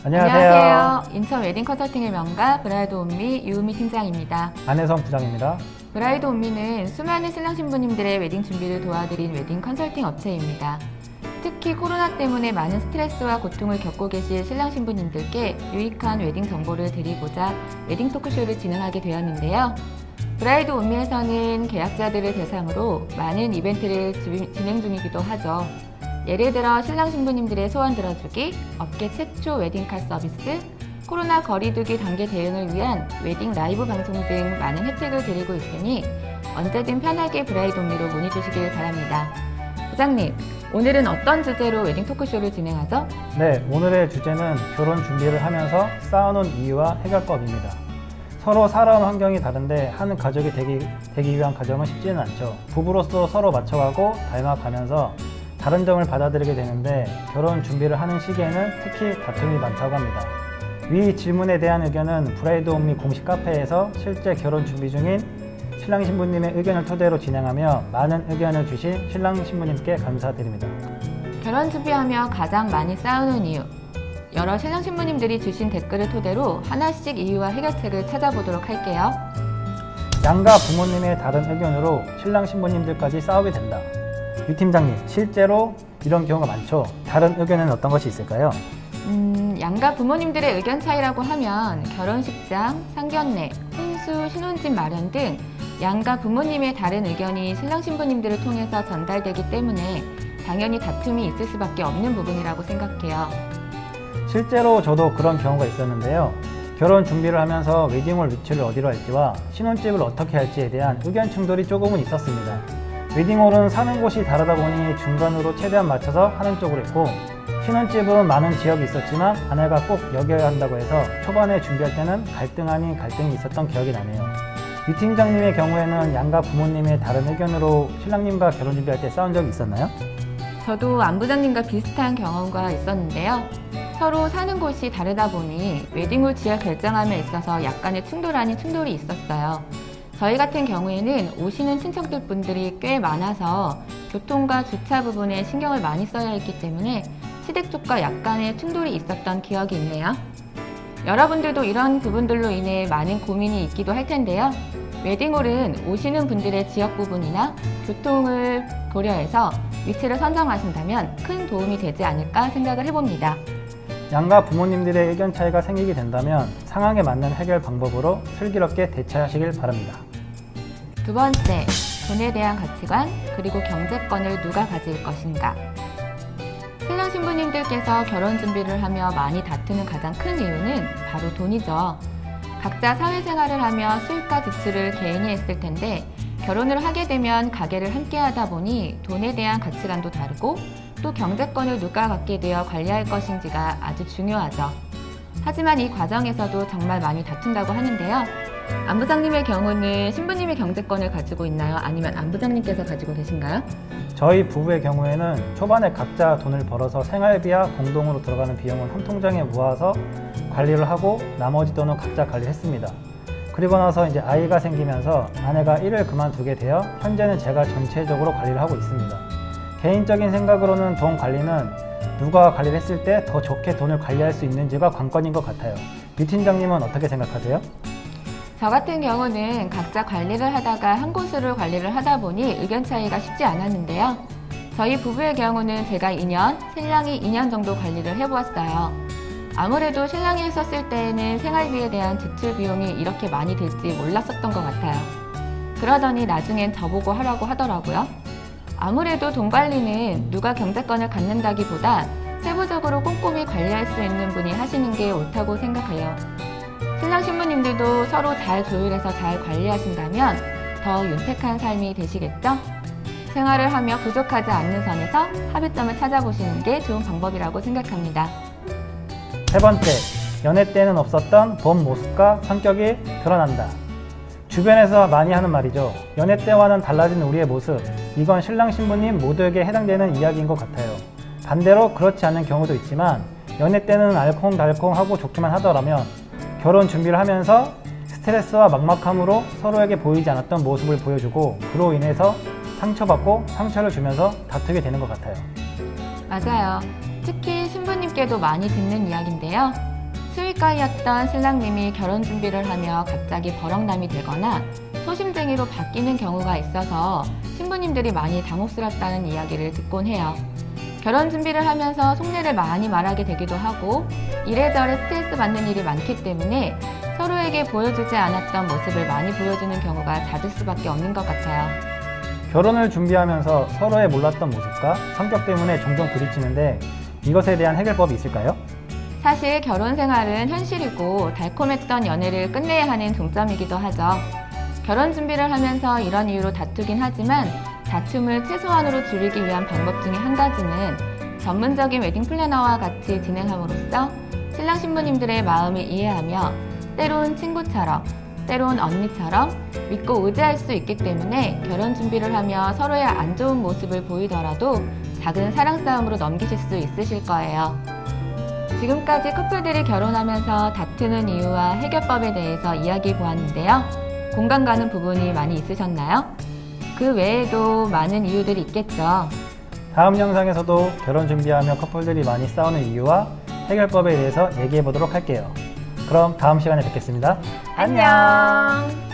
안녕하세요. 인천 웨딩 컨설팅의 명가 브라이드 온미 유은미 팀장입니다. 안혜성 부장입니다. 브라이드 온미는 수많은 신랑 신부님들의 웨딩 준비를 도와드린 웨딩 컨설팅 업체입니다. 특히 코로나 때문에 많은 스트레스와 고통을 겪고 계실 신랑 신부님들께 유익한 웨딩 정보를 드리고자 웨딩 토크쇼를 진행하게 되었는데요. 브라이드 온미에서는 계약자들을 대상으로 많은 이벤트를 진행 중이기도 하죠. 예를 들어 신랑 신부님들의 소원 들어주기, 업계 최초 웨딩카 서비스, 코로나 거리두기 단계 대응을 위한 웨딩 라이브 방송 등 많은 혜택을 드리고 있으니 언제든 편하게 브라이드 온미로 문의 주시길 바랍니다. 부장님, 오늘은 어떤 주제로 웨딩 토크쇼를 진행하죠? 네, 오늘의 주제는 결혼 준비를 하면서 쌓아놓은 이유와 해결법입니다. 서로 살아온 환경이 다른데 한 가족이 되기 위한 과정은 쉽지는 않죠. 부부로서 서로 맞춰가고 닮아가면서 다른 점을 받아들이게 되는데 결혼 준비를 하는 시기에는 특히 다툼이 많다고 합니다. 위 질문에 대한 의견은 브라이드 온미 공식 카페에서 실제 결혼 준비 중인 신랑 신부님의 의견을 토대로 진행하며 많은 의견을 주신 신랑 신부님께 감사드립니다. 결혼 준비하며 가장 많이 싸우는 이유, 여러 신랑 신부님들이 주신 댓글을 토대로 하나씩 이유와 해결책을 찾아보도록 할게요. 양가 부모님의 다른 의견으로 신랑 신부님들까지 싸우게 된다. 유 팀장님, 실제로 이런 경우가 많죠. 다른 의견은 어떤 것이 있을까요? 양가 부모님들의 의견 차이라고 하면 결혼식장, 상견례, 혼수, 신혼집 마련 등 양가 부모님의 다른 의견이 신랑 신부님들을 통해서 전달되기 때문에 당연히 다툼이 있을 수밖에 없는 부분이라고 생각해요. 실제로 저도 그런 경우가 있었는데요. 결혼 준비를 하면서 웨딩홀 위치를 어디로 할지와 신혼집을 어떻게 할지에 대한 의견 충돌이 조금은 있었습니다. 웨딩홀은 사는 곳이 다르다 보니 중간으로 최대한 맞춰서 하는 쪽으로 했고, 신혼집은 많은 지역이 있었지만 아내가 꼭 여겨야 한다고 해서 초반에 준비할 때는 갈등 아닌 갈등이 있었던 기억이 나네요. 유 팀장님의 경우에는 양가 부모님의 다른 의견으로 신랑님과 결혼 준비할 때 싸운 적이 있었나요? 저도 안 부장님과 비슷한 경험과 있었는데요. 서로 사는 곳이 다르다 보니 웨딩홀 지역 결정함에 있어서 약간의 충돌 아닌 충돌이 있었어요. 저희 같은 경우에는 오시는 친척들 분들이 꽤 많아서 교통과 주차 부분에 신경을 많이 써야 했기 때문에 시댁 쪽과 약간의 충돌이 있었던 기억이 있네요. 여러분들도 이런 부분들로 인해 많은 고민이 있기도 할 텐데요. 웨딩홀은 오시는 분들의 지역 부분이나 교통을 고려해서 위치를 선정하신다면 큰 도움이 되지 않을까 생각을 해봅니다. 양가 부모님들의 의견 차이가 생기게 된다면 상황에 맞는 해결 방법으로 슬기롭게 대처하시길 바랍니다. 두 번째, 돈에 대한 가치관, 그리고 경제권을 누가 가질 것인가. 신랑 신부님들께서 결혼 준비를 하며 많이 다투는 가장 큰 이유는 바로 돈이죠. 각자 사회생활을 하며 수입과 지출을 개인이 했을 텐데 결혼을 하게 되면 가계를 함께 하다 보니 돈에 대한 가치관도 다르고 또 경제권을 누가 갖게 되어 관리할 것인지가 아주 중요하죠. 하지만 이 과정에서도 정말 많이 다툰다고 하는데요. 안 부장님의 경우는 신부님이 경제권을 가지고 있나요? 아니면 안 부장님께서 가지고 계신가요? 저희 부부의 경우에는 초반에 각자 돈을 벌어서 생활비와 공동으로 들어가는 비용을 한 통장에 모아서 관리를 하고 나머지 돈은 각자 관리했습니다. 그리고 나서 이제 아이가 생기면서 아내가 일을 그만두게 되어 현재는 제가 전체적으로 관리를 하고 있습니다. 개인적인 생각으로는 돈 관리는 누가 관리를 했을 때 더 좋게 돈을 관리할 수 있는지가 관건인 것 같아요. 유 팀장님은 어떻게 생각하세요? 저 같은 경우는 각자 관리를 하다가 한 곳으로 관리를 하다 보니 의견 차이가 쉽지 않았는데요. 저희 부부의 경우는 제가 2년, 신랑이 2년 정도 관리를 해보았어요. 아무래도 신랑이 했었을 때에는 생활비에 대한 지출 비용이 이렇게 많이 들지 몰랐었던 것 같아요. 그러더니 나중엔 저보고 하라고 하더라고요. 아무래도 돈 관리는 누가 경제권을 갖는다기보다 세부적으로 꼼꼼히 관리할 수 있는 분이 하시는 게 옳다고 생각해요. 신랑 신부님들도 서로 잘 조율해서 잘 관리하신다면 더 윤택한 삶이 되시겠죠? 생활을 하며 부족하지 않는 선에서 합의점을 찾아보시는 게 좋은 방법이라고 생각합니다. 세 번째, 연애 때는 없었던 본 모습과 성격이 드러난다. 주변에서 많이 하는 말이죠. 연애 때와는 달라진 우리의 모습. 이건 신랑 신부님 모두에게 해당되는 이야기인 것 같아요. 반대로 그렇지 않은 경우도 있지만 연애 때는 알콩달콩하고 좋기만 하더라면 결혼 준비를 하면서 스트레스와 막막함으로 서로에게 보이지 않았던 모습을 보여주고 그로 인해서 상처받고 상처를 주면서 다투게 되는 것 같아요. 맞아요. 특히 신부님께도 많이 듣는 이야기인데요. 수의가이었던 신랑님이 결혼 준비를 하며 갑자기 버럭남이 되거나 소심쟁이로 바뀌는 경우가 있어서 신부님들이 많이 당혹스럽다는 이야기를 듣곤 해요. 결혼 준비를 하면서 속내를 많이 말하게 되기도 하고 이래저래 스트레스 받는 일이 많기 때문에 서로에게 보여주지 않았던 모습을 많이 보여주는 경우가 잦을 수밖에 없는 것 같아요. 결혼을 준비하면서 서로의 몰랐던 모습과 성격 때문에 종종 부딪히는데 이것에 대한 해결법이 있을까요? 사실 결혼 생활은 현실이고 달콤했던 연애를 끝내야 하는 종점이기도 하죠. 결혼 준비를 하면서 이런 이유로 다투긴 하지만 다툼을 최소한으로 줄이기 위한 방법 중에 한 가지는 전문적인 웨딩 플래너와 같이 진행함으로써 신랑 신부님들의 마음을 이해하며 때론 친구처럼 때론 언니처럼 믿고 의지할 수 있기 때문에 결혼 준비를 하며 서로의 안 좋은 모습을 보이더라도 작은 사랑 싸움으로 넘기실 수 있으실 거예요. 지금까지 커플들이 결혼하면서 다투는 이유와 해결법에 대해서 이야기해 보았는데요. 공감 가는 부분이 많이 있으셨나요? 그 외에도 많은 이유들이 있겠죠. 다음 영상에서도 결혼 준비하며 커플들이 많이 싸우는 이유와 해결법에 대해서 얘기해 보도록 할게요. 그럼 다음 시간에 뵙겠습니다. 안녕!